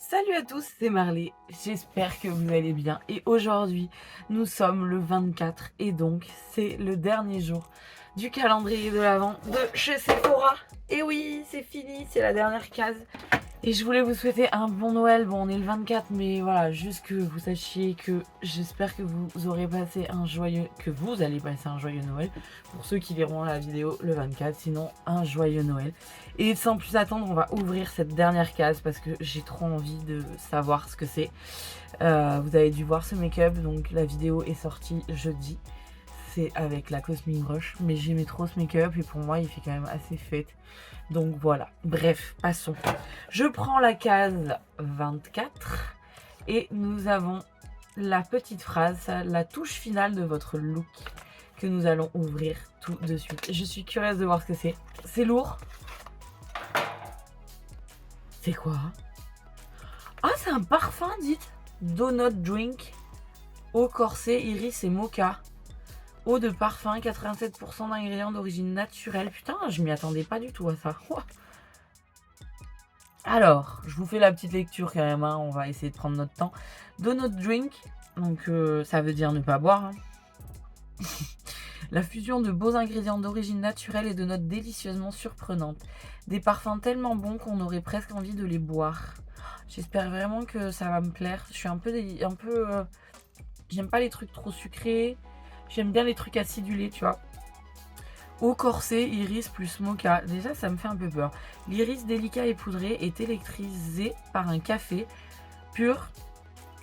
Salut à tous, c'est Marley, j'espère que vous allez bien et aujourd'hui nous sommes le 24 et donc c'est le dernier jour du calendrier de l'Avent de chez Sephora. Et oui, c'est fini, c'est la dernière case et je voulais vous souhaiter un bon Noël. Bon, on est le 24 mais voilà, juste que vous sachiez que j'espère que vous aurez passé que vous allez passer un joyeux Noël pour ceux qui verront la vidéo le 24, sinon un joyeux Noël. Et sans plus attendre, on va ouvrir cette dernière case parce que j'ai trop envie de savoir ce que c'est. Vous avez dû voir ce make-up, donc la vidéo est sortie jeudi. C'est avec la Cosmic Brush, mais j'aimais trop ce make-up et pour moi il fait quand même assez fête. Donc voilà, bref, passons. Je prends la case 24 et nous avons la petite phrase, la touche finale de votre look que nous allons ouvrir tout de suite. Je suis curieuse de voir ce que c'est. C'est lourd. C'est quoi? Ah, c'est un parfum, dites. Donut Drink, eau corset, iris et mocha. Eau de parfum, 87% d'ingrédients d'origine naturelle. Putain, je m'y attendais pas du tout à ça. Ouah. Alors, je vous fais la petite lecture quand même, hein. On va essayer de prendre notre temps. Donut Drink, donc ça veut dire ne pas boire, hein. La fusion de beaux ingrédients d'origine naturelle et de notes délicieusement surprenantes. Des parfums tellement bons qu'on aurait presque envie de les boire. J'espère vraiment que ça va me plaire. Je suis un peu... j'aime pas les trucs trop sucrés. J'aime bien les trucs acidulés, tu vois. Eau corset, iris plus mocha. Déjà, ça me fait un peu peur. L'iris délicat et poudré est électrisé par un café pur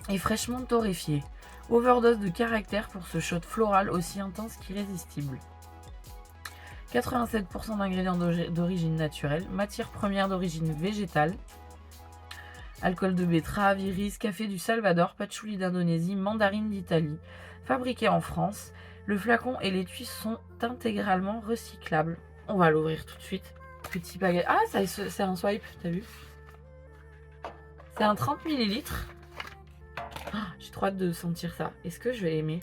et fraîchement torréfié. Overdose de caractère pour ce shot floral aussi intense qu'irrésistible. 87% d'ingrédients d'origine naturelle, matière première d'origine végétale, alcool de betterave, iris, café du Salvador, patchouli d'Indonésie, mandarine d'Italie. Fabriqué en France, le flacon et l'étui sont intégralement recyclables. On va l'ouvrir tout de suite. Petit paquet. Ah, c'est un swipe, t'as vu? C'est un 30 ml. J'ai trop hâte de sentir ça. Est-ce que je vais aimer?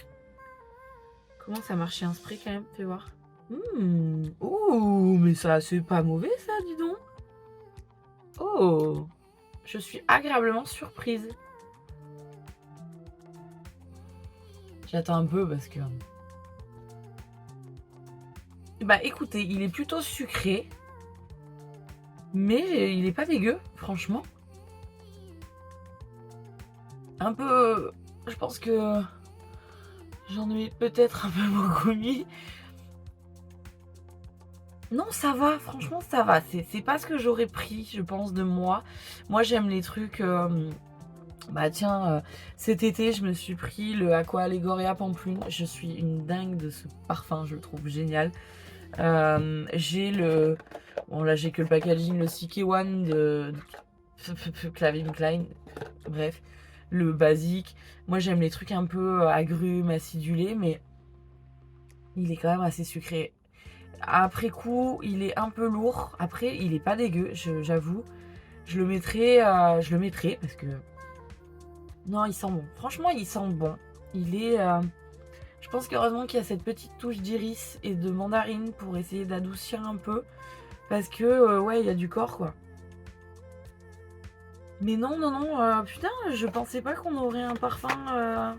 Comment ça marche chez un spray quand même? Fais voir. Ouh, mais ça, c'est pas mauvais ça, dis donc. Oh, je suis agréablement surprise. J'attends un peu parce que... Bah écoutez, il est plutôt sucré. Mais il est pas dégueu, franchement. Un peu... Je pense que... J'en ai peut-être un peu beaucoup mis. Non, ça va, franchement, ça va. C'est pas ce que j'aurais pris, je pense, de moi. Moi, j'aime les trucs... Bah tiens, cet été, je me suis pris le Aqua Allegoria Pampelune. Je suis une dingue de ce parfum, je le trouve génial. J'ai le... Bon, là, j'ai que le packaging, le CK One de Calvin Klein. Bref, le basique. Moi, j'aime les trucs un peu agrumes, acidulés, mais il est quand même assez sucré. Après coup, il est un peu lourd. Après, il est pas dégueu, j'avoue. Je le mettrai parce que... Non, il sent bon. Franchement, il sent bon. Il est... Je pense qu'heureusement qu'il y a cette petite touche d'iris et de mandarine pour essayer d'adoucir un peu. Parce que, ouais, il y a du corps, quoi. Mais non, putain, je pensais pas qu'on aurait un parfum...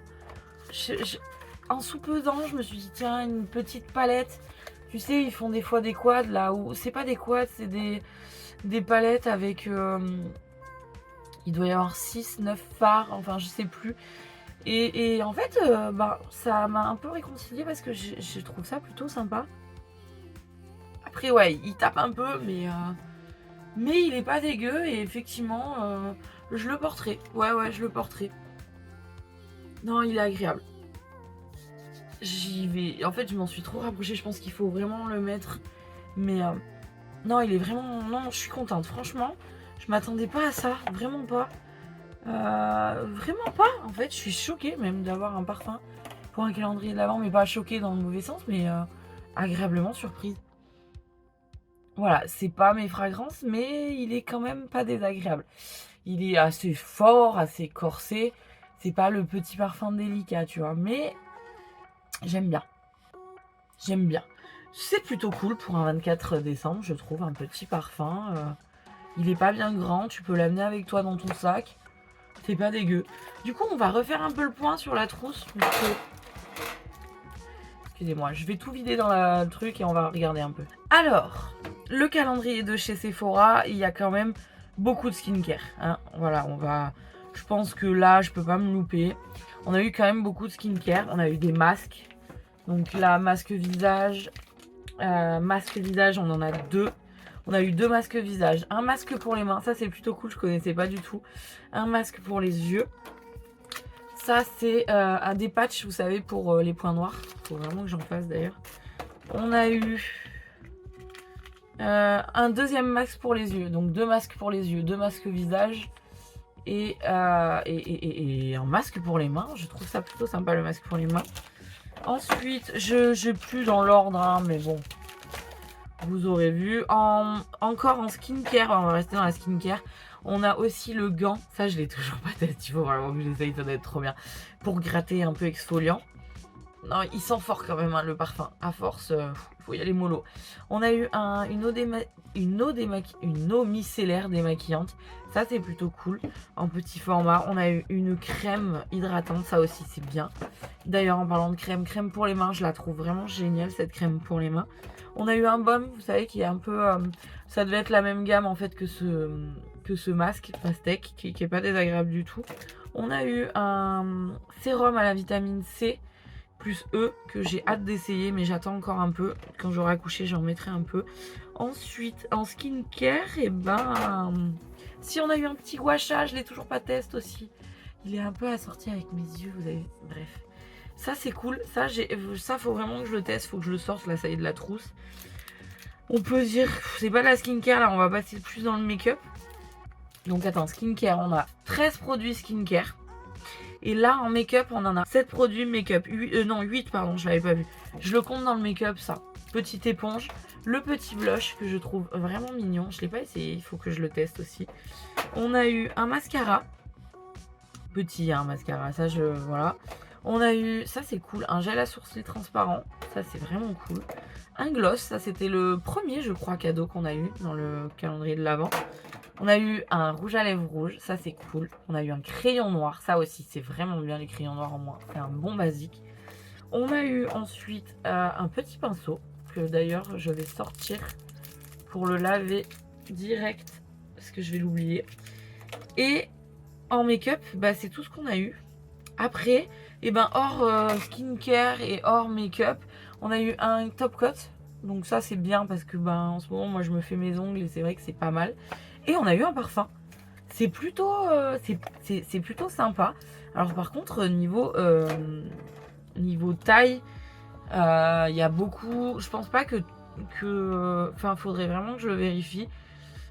En sous-pesant, je me suis dit, tiens, une petite palette. Tu sais, ils font des fois des quads, là, où... C'est pas des quads, c'est des palettes avec... Il doit y avoir 6, 9 fards, enfin, je sais plus. Et en fait, bah, ça m'a un peu réconcilié parce que je trouve ça plutôt sympa. Après, ouais, il tape un peu, mais il est pas dégueu et effectivement, je le porterai. Ouais, je le porterai. Non, il est agréable. J'y vais. En fait, je m'en suis trop rapprochée. Je pense qu'il faut vraiment le mettre. Mais non, il est vraiment... Non, je suis contente. Franchement, je m'attendais pas à ça. Vraiment pas. Vraiment pas. En fait, je suis choquée même d'avoir un parfum pour un calendrier de l'Avent, mais pas choquée dans le mauvais sens, mais agréablement surprise. Voilà, c'est pas mes fragrances, mais il est quand même pas désagréable. Il est assez fort, assez corsé. C'est pas le petit parfum délicat, tu vois, mais j'aime bien. J'aime bien. C'est plutôt cool pour un 24 décembre, je trouve, un petit parfum. Il est pas bien grand, tu peux l'amener avec toi dans ton sac. C'est pas dégueu. Du coup, on va refaire un peu le point sur la trousse. Excusez-moi, je vais tout vider dans le truc et on va regarder un peu. Alors, le calendrier de chez Sephora, il y a quand même beaucoup de skincare. Hein. Voilà, je pense que là, je peux pas me louper. On a eu quand même beaucoup de skincare. On a eu des masques. Donc là, masque visage, on en a 2. On a eu 2 masques visage, un masque pour les mains, ça c'est plutôt cool, je connaissais pas du tout. Un masque pour les yeux. Ça c'est des patchs, vous savez, pour les points noirs. Faut vraiment que j'en fasse d'ailleurs. On a eu un deuxième masque pour les yeux. Donc 2 masques pour les yeux, 2 masques visage et un masque pour les mains. Je trouve ça plutôt sympa le masque pour les mains. Ensuite, je plus dans l'ordre, hein, mais bon, vous aurez vu. Encore en skincare, on va rester dans la skincare. On a aussi le gant, ça je l'ai toujours pas testé, il faut vraiment que j'essaye, ça doit être trop bien. Pour gratter un peu exfoliant. Non, il sent fort quand même hein, le parfum, à force, faut y aller mollo. On a eu une eau micellaire démaquillante, ça c'est plutôt cool, en petit format. On a eu une crème hydratante, ça aussi c'est bien. D'ailleurs en parlant de crème pour les mains, je la trouve vraiment géniale cette crème pour les mains. On a eu un baume, vous savez, qui est un peu, ça devait être la même gamme en fait que ce masque pastèque, qui est pas désagréable du tout. On a eu un sérum à la vitamine C plus E que j'ai hâte d'essayer, mais j'attends encore un peu. Quand j'aurai accouché, j'en mettrai un peu. Ensuite, en skincare, et ben, si on a eu un petit gua sha, je l'ai toujours pas testé aussi. Il est un peu assorti avec mes yeux, vous avez. Bref, ça c'est cool. Ça faut vraiment que je le teste, faut que je le sorte. Là, ça y est de la trousse. On peut dire, c'est pas de la skincare là, on va passer plus dans le make-up. Donc attends, skincare, on a 13 produits skincare. Et là, en make-up, on en a 7 produits make-up. 8, pardon, je l'avais pas vu. Je le compte dans le make-up, ça. Petite éponge. Le petit blush que je trouve vraiment mignon. Je l'ai pas essayé, il faut que je le teste aussi. On a eu un mascara. Petit, hein, mascara. Ça, voilà. On a eu, ça c'est cool, un gel à sourcils transparent. Ça, c'est vraiment cool. Un gloss. Ça, c'était le premier, je crois, cadeau qu'on a eu dans le calendrier de l'Avent. On a eu un rouge à lèvres rouge, ça c'est cool. On a eu un crayon noir, ça aussi c'est vraiment bien les crayons noirs en moins. C'est un bon basique. On a eu ensuite un petit pinceau que d'ailleurs je vais sortir pour le laver direct parce que je vais l'oublier. Et en make-up, bah, c'est tout ce qu'on a eu. Après, et ben hors skincare et hors make-up, on a eu un top coat. Donc ça c'est bien parce que ben en ce moment moi je me fais mes ongles et c'est vrai que c'est pas mal. Et on a eu un parfum. C'est plutôt, c'est plutôt sympa. Alors par contre, niveau taille, il y a beaucoup... Je pense pas que... Enfin, faudrait vraiment que je le vérifie.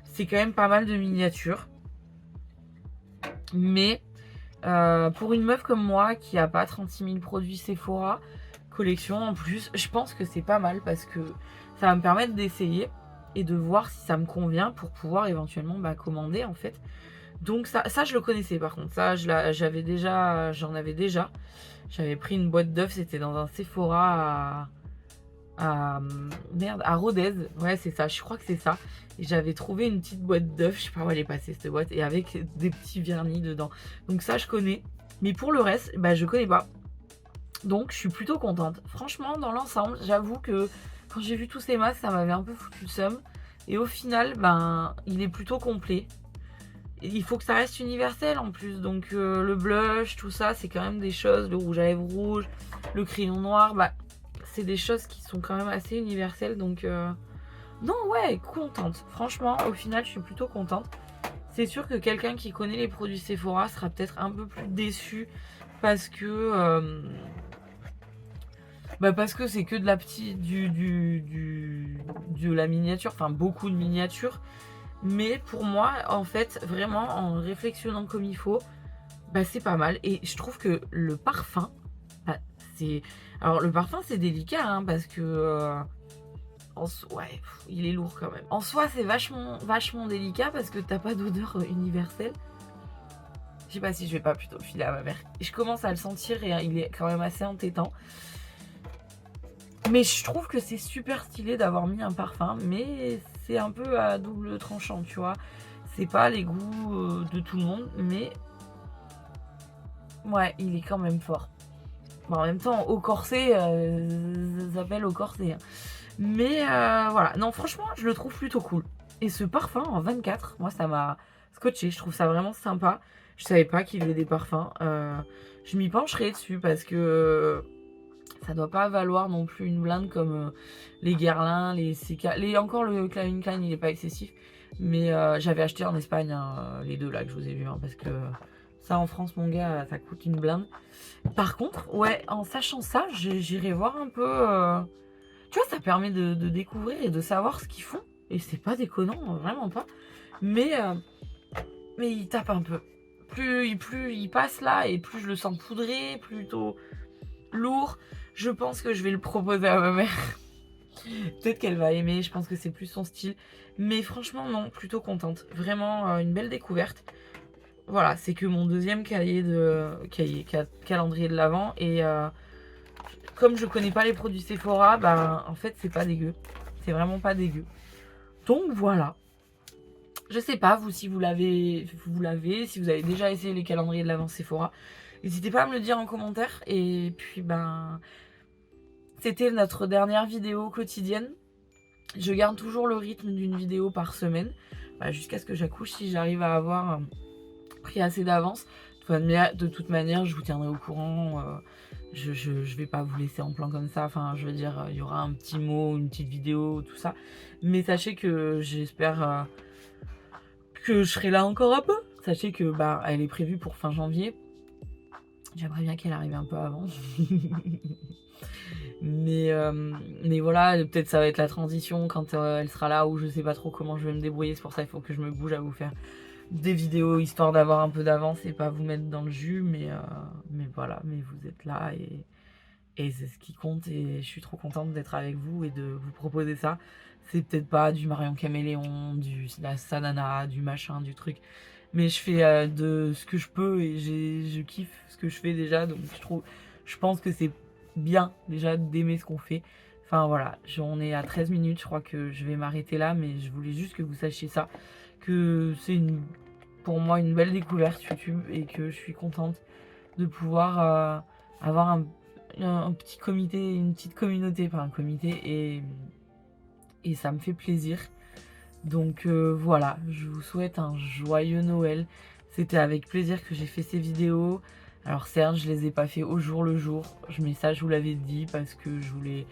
C'est quand même pas mal de miniatures. Mais pour une meuf comme moi qui a pas 36 000 produits Sephora, collection en plus, je pense que c'est pas mal parce que ça va me permettre d'essayer et de voir si ça me convient pour pouvoir éventuellement commander en fait. Donc ça je le connaissais par contre, ça j'en avais déjà. J'avais pris une boîte d'œufs, c'était dans un Sephora à Rodez, ouais c'est ça, je crois que c'est ça. Et j'avais trouvé une petite boîte d'œufs, je sais pas où elle est passée cette boîte, et avec des petits vernis dedans. Donc ça je connais, mais pour le reste, je connais pas. Donc je suis plutôt contente. Franchement dans l'ensemble, j'avoue que quand j'ai vu tous ces masques, ça m'avait un peu foutu le seum. Et au final, il est plutôt complet. Et il faut que ça reste universel en plus. Donc le blush, tout ça, c'est quand même des choses. Le rouge à lèvres rouge, le crayon noir, c'est des choses qui sont quand même assez universelles. Donc non, ouais, contente. Franchement, au final, je suis plutôt contente. C'est sûr que quelqu'un qui connaît les produits Sephora sera peut-être un peu plus déçu parce que... parce que c'est que de la petite de la miniature, enfin beaucoup de miniatures. Mais pour moi, en fait, vraiment en réflexionnant comme il faut, c'est pas mal. Et je trouve que le parfum, c'est... Alors le parfum c'est délicat hein, parce que ouais, il est lourd quand même. En soi c'est vachement délicat parce que t'as pas d'odeur universelle. Je sais pas si je vais pas plutôt le filer à ma mère. Je commence à le sentir et il est quand même assez entêtant. Mais je trouve que c'est super stylé d'avoir mis un parfum, mais c'est un peu à double tranchant, tu vois. C'est pas les goûts de tout le monde, mais Ouais, il est quand même fort. Bon, en même temps, au corset, ça s'appelle au corset. Hein. Mais voilà, non, franchement, je le trouve plutôt cool. Et ce parfum en 24, moi, ça m'a scotché. Je trouve ça vraiment sympa. Je savais pas qu'il y avait des parfums. Je m'y pencherai dessus parce que ça doit pas valoir non plus une blinde comme les Guerlain, les CK. Encore le Calvin Klein, il est pas excessif. Mais j'avais acheté en Espagne les deux là que je vous ai vus. Hein, parce que ça, en France, mon gars, ça coûte une blinde. Par contre, ouais, en sachant ça, j'irai voir un peu. Tu vois, ça permet de découvrir et de savoir ce qu'ils font. Et c'est pas déconnant, vraiment pas. Mais il tape un peu. Plus il passe là, et plus je le sens poudré, plutôt lourd. Je pense que je vais le proposer à ma mère. Peut-être qu'elle va aimer, je pense que c'est plus son style. Mais franchement, non, plutôt contente. Vraiment une belle découverte. Voilà, c'est que mon deuxième calendrier de l'Avent. Et comme je connais pas les produits Sephora, bah en fait c'est pas dégueu. C'est vraiment pas dégueu. Donc voilà. Je sais pas, vous, si vous l'avez, si vous avez déjà essayé les calendriers de l'Avent Sephora. N'hésitez pas à me le dire en commentaire. Et puis ben, c'était notre dernière vidéo quotidienne. Je garde toujours le rythme d'une vidéo par semaine. Jusqu'à ce que j'accouche, si j'arrive à avoir pris assez d'avance. De toute manière, je vous tiendrai au courant. Je vais pas vous laisser en plan comme ça. Enfin, je veux dire, il y aura un petit mot, une petite vidéo, tout ça. Mais sachez que j'espère que je serai là encore un peu. Sachez que bah, elle est prévue pour fin janvier. J'aimerais bien qu'elle arrive un peu avant. mais voilà, peut-être ça va être la transition quand elle sera là, ou je sais pas trop comment je vais me débrouiller. C'est pour ça qu'il faut que je me bouge à vous faire des vidéos, histoire d'avoir un peu d'avance et pas vous mettre dans le jus. Mais voilà, mais vous êtes là et c'est ce qui compte. Et je suis trop contente d'être avec vous et de vous proposer ça. C'est peut-être pas du Marion Caméléon, la Sanana, du machin, du truc. Mais je fais de ce que je peux et je kiffe ce que je fais déjà. Donc je pense que c'est bien déjà d'aimer ce qu'on fait. Enfin voilà, on est à 13 minutes, je crois que je vais m'arrêter là. Mais je voulais juste que vous sachiez ça. Que c'est pour moi une belle découverte YouTube. Et que je suis contente de pouvoir avoir un petit comité, une petite communauté, pas un comité. Et ça me fait plaisir. Donc voilà, je vous souhaite un joyeux Noël. C'était avec plaisir que j'ai fait ces vidéos. Alors certes, je les ai pas fait au jour le jour. Mais ça, je vous l'avais dit parce que je voulais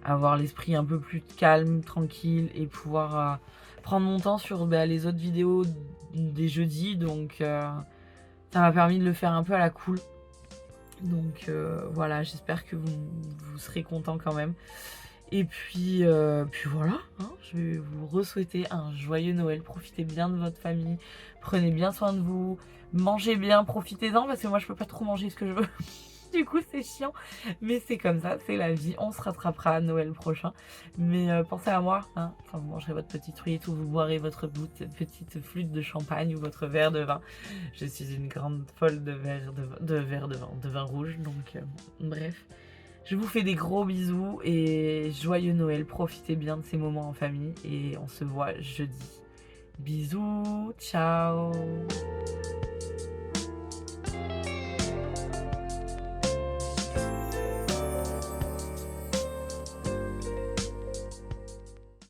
avoir l'esprit un peu plus calme, tranquille et pouvoir prendre mon temps sur les autres vidéos des jeudis. Donc ça m'a permis de le faire un peu à la cool. Donc voilà, j'espère que vous serez contents quand même. Et puis voilà, hein, je vais vous souhaiter un joyeux Noël. Profitez bien de votre famille, prenez bien soin de vous, mangez bien, profitez-en parce que moi je peux pas trop manger ce que je veux. Du coup c'est chiant, mais c'est comme ça, c'est la vie. On se rattrapera à Noël prochain. Mais pensez à moi, hein, quand vous mangerez votre petite truite ou vous boirez votre petite flûte de champagne ou votre verre de vin. Je suis une grande folle de vin rouge, donc bref. Je vous fais des gros bisous et joyeux Noël. Profitez bien de ces moments en famille et on se voit jeudi. Bisous, ciao!